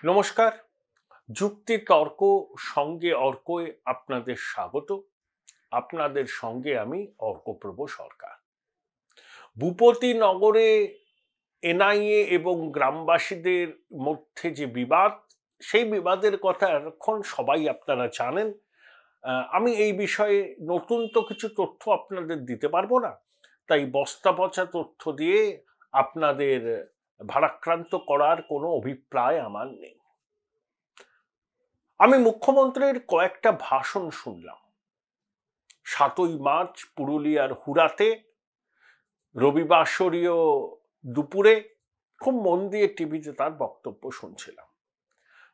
নমস্কার। যুক্তি তর্ক সঙ্গে অর্কয় আপনাদের স্বাগত। আপনাদের সঙ্গে আমি অর্কপ্রভ সরকার। ভূপতিনগরে এনআইএ এবং গ্রামবাসীদের মধ্যে যে বিবাদ, সেই বিবাদের কথা এখন সবাই আপনারা জানেন। আমি এই বিষয়ে নতুন তো কিছু তথ্য আপনাদের দিতে পারবো না, তাই বস্তা পচা তথ্য দিয়ে আপনাদের ভারাক্রান্ত করার কোনো অভিপ্রায় আমার নেই। আমি মুখ্যমন্ত্রীর কয়েকটা ভাষণ শুনলাম। ৭ই মার্চ পুরুলিয়ার হুড়াতে রবিবাসরীয় দুপুরে খুব মন দিয়ে টিভিতে তার বক্তব্য শুনছিলাম।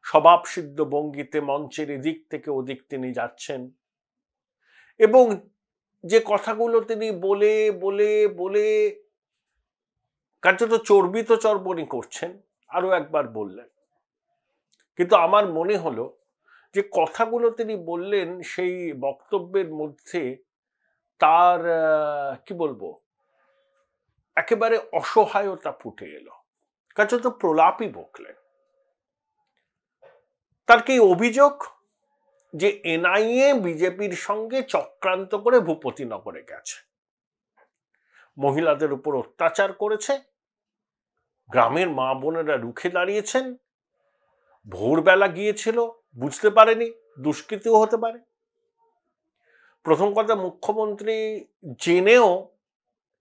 স্বভাবসিদ্ধ ভঙ্গিতে মঞ্চের এদিক থেকে ওদিক তিনি যাচ্ছেন এবং যে কথাগুলো তিনি বলে বলে বলে কার্যত চর্বিত চর্বণী করছেন, আরো একবার বললেন। কিন্তু আমার মনে হলো যে কথাগুলো তিনি বললেন সেই বক্তব্যের মধ্যে তার কি বলবো, একেবারে অসহায়তা ফুটে এলো। কার্যত প্রলাপই বকলেন। তার কি অভিযোগ যে এনআইএ বিজেপির সঙ্গে চক্রান্ত করে ভূপতিনগরে গেছে, মহিলাদের উপর অত্যাচার করেছে, গ্রামের মা বোনেরা রুখে দাঁড়িয়েছেন, ভোরবেলা গিয়েছিল, বুঝতে পারেনি, দুষ্কৃতিও হতে পারে। প্রথম কথা, মুখ্যমন্ত্রী জেনেও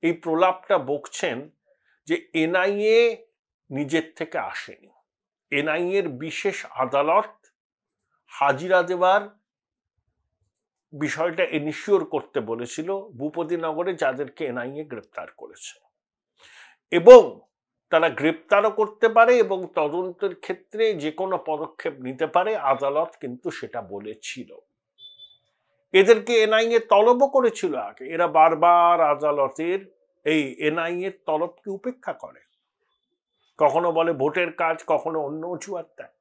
এই প্রলাপটা বকছেন যে এনআইএ নিজের থেকে আসেনি। এনআইএর বিশেষ আদালত হাজিরা দেওয়ার বিষয়টা এনশিওর করতে বলেছিল ভূপতিনগরে যাদেরকে এনআইএ গ্রেপ্তার করেছে, এবং তারা গ্রেপ্তারও করতে পারে এবং তদন্তের ক্ষেত্রে যে কোনো পদক্ষেপ নিতে পারে। আদালত কিন্তু সেটা বলেছিল। এদেরকে এনআইএ তলবও করেছিল আগে। এরা বারবার আদালতের এই এনআইএ তলবকে উপেক্ষা করে, কখনো বলে ভোটের কাজ, কখনো অন্য অজুহাত দেয়।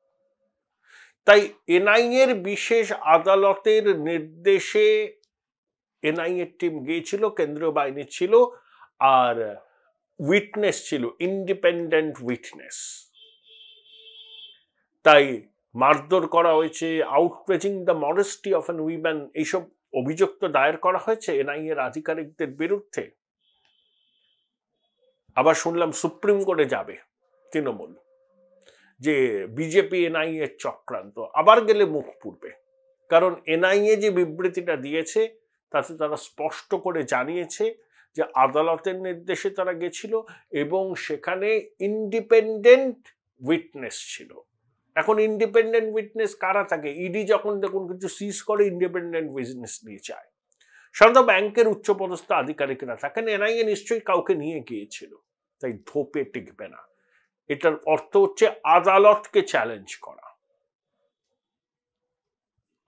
তাই এনআইএর বিশেষ আদালতের নির্দেশে এনআইএর টিম গিয়েছিল, কেন্দ্রীয় বাহিনী ছিল, আর উইটনেস ছিল, ইন্ডিপেন্ডেন্ট উইটনেস। তাই মারধর করা হয়েছে, outraging the modesty of an woman, এইসব অভিযোগ তো দায়ের করা হয়েছে এনআইএর আধিকারিকদের বিরুদ্ধে। আবার শুনলাম সুপ্রিম কোর্টে যাবে তৃণমূল, যে বিজেপি এনআইএ চক্রান্ত। আবার গেলে মুখ পুড়বে, কারণ এনআইএ যে বিবৃতিটা দিয়েছে তাতে তারা স্পষ্ট করে জানিয়েছে যে আদালতের নির্দেশে তারা গেছিল এবং সেখানে ইন্ডিপেন্ডেন্ট উইটনেস ছিল। এখন ইন্ডিপেন্ডেন্ট উইটনেস কারা থাকে? ইডি যখন দেখুন কিছু সিজ করে, ইন্ডিপেন্ডেন্ট উইটনেস নিয়ে যায়। সাধারণত ব্যাংকের উচ্চপদস্থ আধিকারিকরা থাকেন, এনআইএ নিশ্চয়ই কাউকে নিয়ে গিয়েছিল, তাই ধোপে টিকবে না। এটার অর্থ হচ্ছে আদালতকে চ্যালেঞ্জ করা।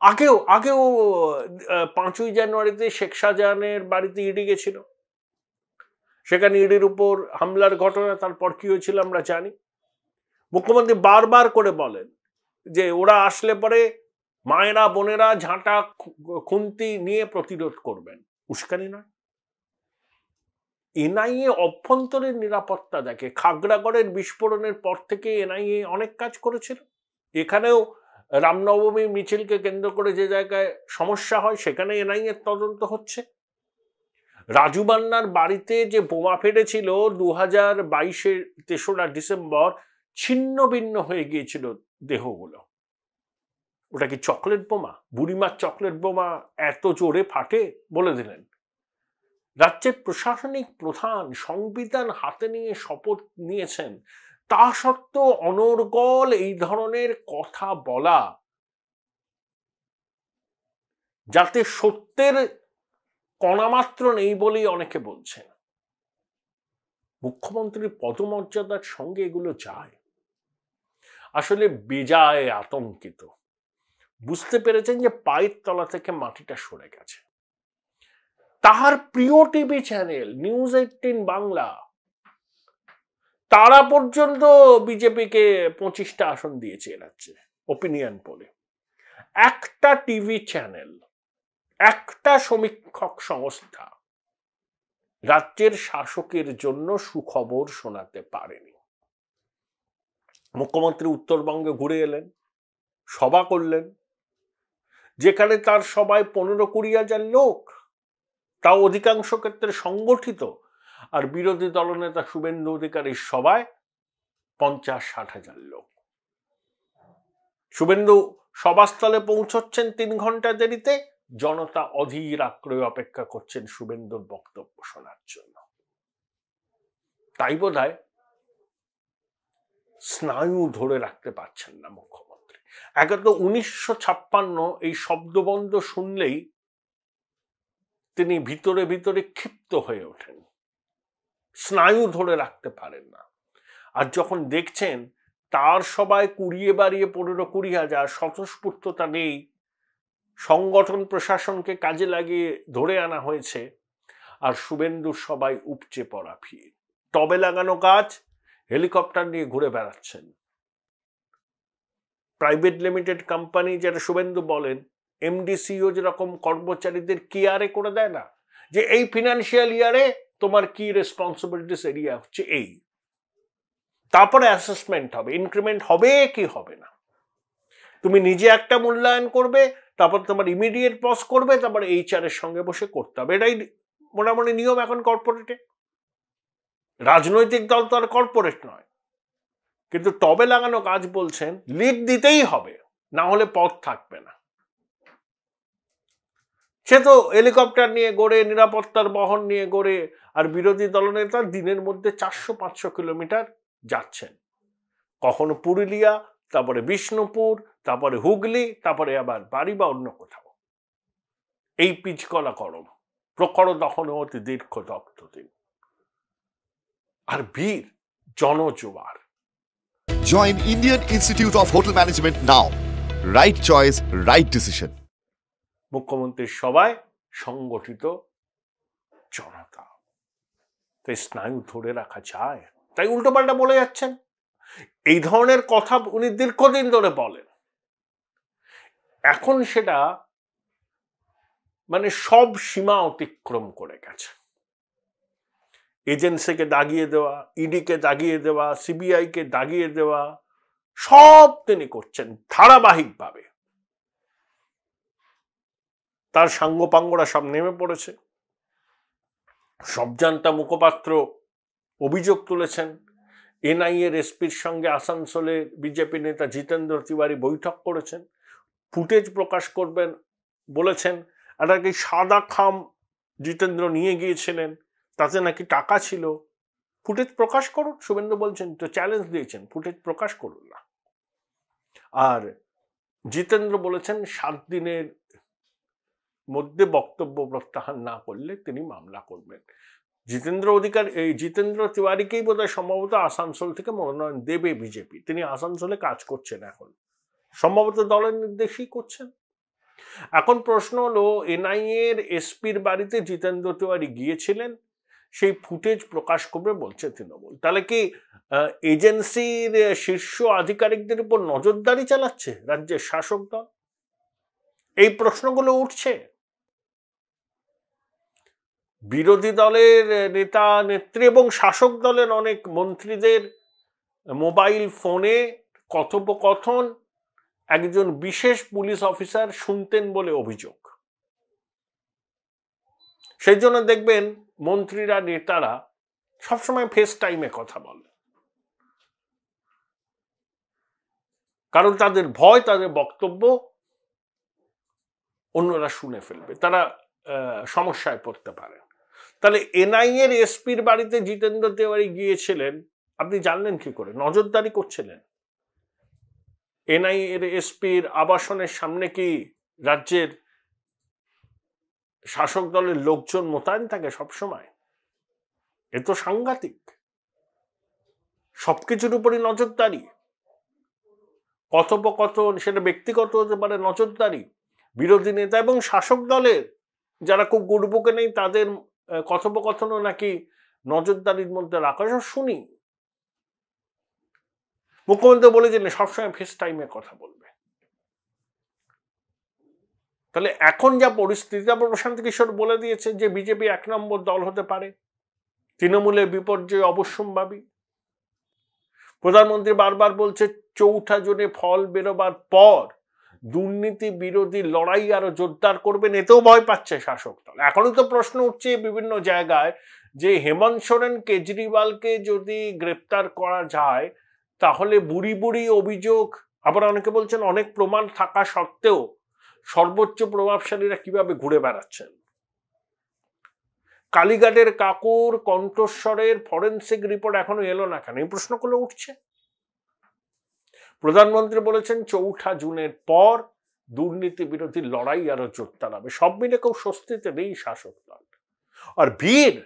আগেও 5ই জানুয়ারিতে শেখ শাহজাহানের বাড়িতে ইডি গেছিল, সেখানে ইডির উপর হামলার ঘটনা, তারপর কি হয়েছিল আমরা জানি। মুখ্যমন্ত্রী বারবার করে বলেন যে ওরা আসলে পরে মায়েরা বোনেরা ঝাঁটা খুন্তি নিয়ে প্রতিরোধ করবেন, উস্কানি নয়। এনআইএ অভ্যন্তরীণ নিরাপত্তা দেখে। খাগড়াগড়ের বিস্ফোরণের পর থেকে এনআইএ অনেক কাজ করেছিল। এখানেও রামনবমী মিছিলকে কেন্দ্র করে যে জায়গায় সমস্যা হয় সেখানে এনআইএ তদন্ত হচ্ছে। রাজু মান্নার বাড়িতে যে বোমা ফেটেছিল 2022-এর 3রা ডিসেম্বর, ছিন্ন ভিন্ন হয়ে গিয়েছিল দেহগুলো। ওটা কি চকলেট বোমা? বুড়িমার চকলেট বোমা এত জোরে ফাটে? বলে দিলেন। রাজ্যের প্রশাসনিক প্রধান সংবিধান হাতে নিয়ে শপথ নিয়েছেন, তা সত্ত্বেও অনর্গল এই ধরনের কথা বলা, যাতে সত্যের কণামাত্র নেই বলেই অনেকে বলছেন। মুখ্যমন্ত্রীর পদমর্যাদার সঙ্গে এগুলো যায়। আসলে বেজায় আতঙ্কিত। বুঝতে পেরেছেন যে পায়ের তলা থেকে মাটিটা সরে গেছে। তাহার প্রিয় টিভি চ্যানেল নিউজ 18 বাংলা, তারা পর্যন্ত বিজেপিকে 25টা আসন দিয়েছে রাজ্যে ওপিনিয়ন পোলে। একটা টিভি চ্যানেল, একটা সমীক্ষক সংস্থা রাজ্যের শাসকের জন্য সুখবর শোনাতে পারেনি। মুখ্যমন্ত্রী উত্তরবঙ্গে ঘুরে এলেন, সভা করলেন, যেখানে তার সবাই 15-20 হাজার লোক, তাও অধিকাংশ ক্ষেত্রে সংগঠিত, আর বিরোধী দলনেতা শুভেন্দু অধিকারীর সভায় 50-60 হাজার লোক। শুভেন্দু সভাস্থলে পৌঁছচ্ছেন 3 ঘন্টা দেরিতে, জনতা অধীর আগ্রহে অপেক্ষা করছেন শুভেন্দুর বক্তব্য শোনার জন্য। তাই বোধহয় স্নায়ু ধরে রাখতে পারছেন না মুখ্যমন্ত্রী। একে তো 1956 এই শব্দবন্ধ শুনলেই তিনি ভিতরে ভিতরে ক্ষিপ্ত হয়ে ওঠেন, স্নায়ু ধরে রাখতে পারেন না। আর যখন দেখছেন তার সবাই 15-20 হাজার, স্বতঃস্ফূর্ততা নেই, সংগঠন প্রশাসনকে কাজে লাগিয়ে ধরে আনা হয়েছে, আর শুভেন্দুর সবাই উপচে পড়া ভিড়, টবে লাগানো গাছ, হেলিকপ্টার নিয়ে ঘুরে বেড়াচ্ছেন। প্রাইভেট লিমিটেড কোম্পানি, যেটা শুভেন্দু বলেন, এমডিসিও যেরকম কর্মচারীদের কেয়ারে করে দেয় না, যে এই ফিনান্সিয়াল ইয়ারে তোমার কি রেসপন্সিবিলিটিস এরিয়া হচ্ছে এই, তারপরে অ্যাসেসমেন্ট হবে, ইনক্রিমেন্ট হবে কি হবে না, তুমি নিজে একটা মূল্যায়ন করবে, তারপর তোমার ইমিডিয়েট পজ করবে, তারপর এইচআর এর সঙ্গে বসে করতে হবে। এটাই মোটামুটি নিয়ম এখন কর্পোরেটে। রাজনৈতিক দল তো আর কর্পোরেট নয়, কিন্তু টবে লাগানো গাছ বলছেন লিড দিতেই হবে, না হলে পথ থাকবে না। সে তো হেলিকপ্টার নিয়ে গড়ে, নিরাপত্তার বহন নিয়ে গড়ে, আর বিরোধী দলনেতা দিনের মধ্যে 400-500 কিলোমিটার যাচ্ছেন, কখনো পুরুলিয়া, তারপরে বিষ্ণুপুর, তারপরে হুগলি, তারপরে আবার বাড়ি বা অন্য কোথাও। এই পিচকলা গরম, প্রখর দহন অতি দীর্ঘ দগ্ধ দিন, আর বীর জনজোয়ার। Join Indian Institute of Hotel Management now. Right choice, right decision. মুখ্যমন্ত্রীর সবাই সংগঠিত জনতা, তাই স্নায়ু ধরে রাখা যায়? তাই উল্টোপাল্টা বলে যাচ্ছেন। এই ধরনের কথা উনি দীর্ঘদিন ধরে বলেন, এখন সেটা মানে সব সীমা অতিক্রম করে গেছে। এজেন্সিকে দাগিয়ে দেওয়া, ইডিকে দাগিয়ে দেওয়া, সিবিআই কে দাগিয়ে দেওয়া, সব তিনি করছেন ধারাবাহিকভাবে। তার সাঙ্গপাঙ্গরা সব নেমে পড়েছে। সবজান্তা মুখপাত্র অভিযোগ তুলেছেন, এনআইএর এসপির সঙ্গে আসানসোলে বিজেপি নেতা জিতেন্দ্র তিওয়ারি বৈঠক করেছেন, ফুটেজ প্রকাশ করবেন বলেছেন। একটা কি সাদা খাম জিতেন্দ্র নিয়ে গিয়েছিলেন, তাতে নাকি টাকা ছিল, ফুটেজ প্রকাশ করুন। শুভেন্দু বলছেন, তো চ্যালেঞ্জ দিয়েছেন, ফুটেজ প্রকাশ করুন না। আর জিতেন্দ্র বলেছেন 7 দিনের মধ্যে বক্তব্য প্রত্যাহার না করলে তিনি মামলা করবেন। জিতেন্দ্র তিওয়ারিকেই বোধহয় সম্ভবত আসানসোল থেকে মনোনয়ন দেবে বিজেপি। তিনি আসানসোলে কাজ করছেন এখন, সম্ভবত দলের নির্দেশই করছেন। এখন প্রশ্ন হলো, এনআইএর এসপির বাড়িতে জিতেন্দ্র তিওয়ারি গিয়েছিলেন, সেই ফুটেজ প্রকাশ করবে বলছে তৃণমূল। তাহলে কি এজেন্সির শীর্ষ আধিকারিকদের উপর নজরদারি চালাচ্ছে রাজ্যের শাসক দল? এই প্রশ্নগুলো উঠছে। বিরোধী দলের নেতা নেত্রী এবং শাসক দলের অনেক মন্ত্রীদের মোবাইল ফোনে কথোপকথন একজন বিশেষ পুলিশ অফিসার শুনতেন বলে অভিযোগ। সেই জন্য দেখবেন মন্ত্রীরা, নেতারা সবসময় ফেস টাইমে কথা বলে, কারণ তাদের ভয় তাদের বক্তব্য অন্যরা শুনে ফেলবে, তারা সমস্যায় পড়তে পারে। তাহলে এনআইএর এসপির বাড়িতে জিতেন্দ্র তিওয়ারি গিয়েছিলেন, আপনি জানলেন কি করে? নজরদারি করছিলেন। এনআইএর এসপির আবাসনের সামনে কি রাজ্যের শাসক দলের লোকজন মোতায়েন থাকে সবসময়? এ তো সাংঘাতিক। সবকিছুর উপরই নজরদারি, কথোপকথন সেটা ব্যক্তিগত হতে পারে, নজরদারি। বিরোধী নেতা এবং শাসক দলের যারা খুব গুড়বুকে নেই, তাদের কথোপকথনও নাকি নজরদারির মধ্যে রাখা, শুনি। মুখ্যমন্ত্রী বলেছেন সবসময় ফেস টাইমে কথা বলবে। তাহলে এখন যা পরিস্থিতি, তারপর প্রশান্ত কিশোর বলে দিয়েছে যে বিজেপি 1 নম্বর দল হতে পারে, তৃণমূলের বিপর্যয় অবশ্যম্ভাবী। প্রধানমন্ত্রী বারবার বলছে ৪ঠা জুনে ফল বেরোবার পর দুর্নীতি বিরোধী লড়াই আরো জোরদার করবেন, এতেও ভয় পাচ্ছে শাসক দল। এখনো তো প্রশ্ন উঠছে বিভিন্ন জায়গায় যে হেমন্ত সোরেন কেজরিওয়ালকে যদি গ্রেপ্তার করা যায় তাহলে বুড়ি বুড়ি অভিযোগ, আবার অনেকে বলছেন অনেক প্রমাণ থাকা সত্ত্বেও সর্বোচ্চ প্রভাবশালীরা কিভাবে ঘুরে বেড়াচ্ছেন। কালীঘাটের কাকুর কণ্ঠস্বরের ফরেন্সিক রিপোর্ট এখনো এলো না কেন, এই প্রশ্নগুলো উঠছে। প্রধানমন্ত্রী বলেছেন ৪ঠা জুনের পর দুর্নীতি বিরোধী লড়াই আরো জোরদার হবে। সব মিলে কেউ স্বস্তিতে নেই শাসক দল। আর ভিড়,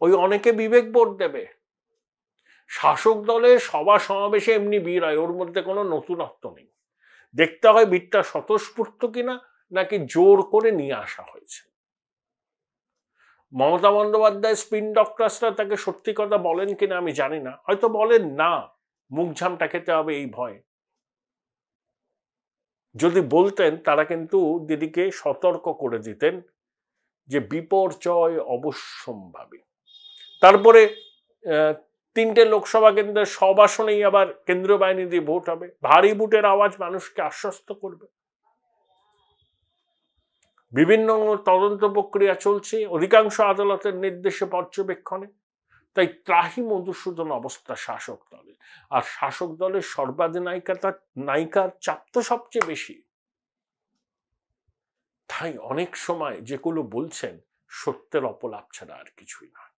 ওই অনেকে বিবেক বোধ দেবে। শাসক দলের সভা সমাবেশে এমনি ভিড় হয়, ওর মধ্যে কোনো নতুনত্ব নেই। দেখতে হয় ভিড়টা স্বতঃস্ফূর্ত কিনা নাকি জোর করে নিয়ে আসা হয়েছে। মমতা বন্দ্যোপাধ্যায় স্পিন ডক্টরসরা তাকে সত্যি কথা বলেন কিনা আমি জানি না, হয়তো বলেন না, মুখ ঝামটা খেতে হবে এই ভয়ে। যদি বলতেন তারা কিন্তু দিদিকে সতর্ক করে দিতেন যে বিপর্যয় অবশ্যম্ভাবী। তারপরে 3টে লোকসভা কেন্দ্রের সব আসনেই আবার কেন্দ্রীয় বাহিনী দিয়ে ভোট হবে, ভারী বুটের আওয়াজ মানুষকে আশ্বস্ত করবে। বিভিন্ন তদন্ত প্রক্রিয়া চলছে, অধিকাংশ আদালতের নির্দেশে পর্যবেক্ষণে। তাই ত্রাহি মধুসূদন অবস্থা শাসক দলের। আর শাসক দলের নায়িকার চাপ তো সবচেয়ে বেশি। তাই অনেক সময় যেগুলো বলছেন সত্যের অপলাপ ছাড়া আর কিছুই নয়।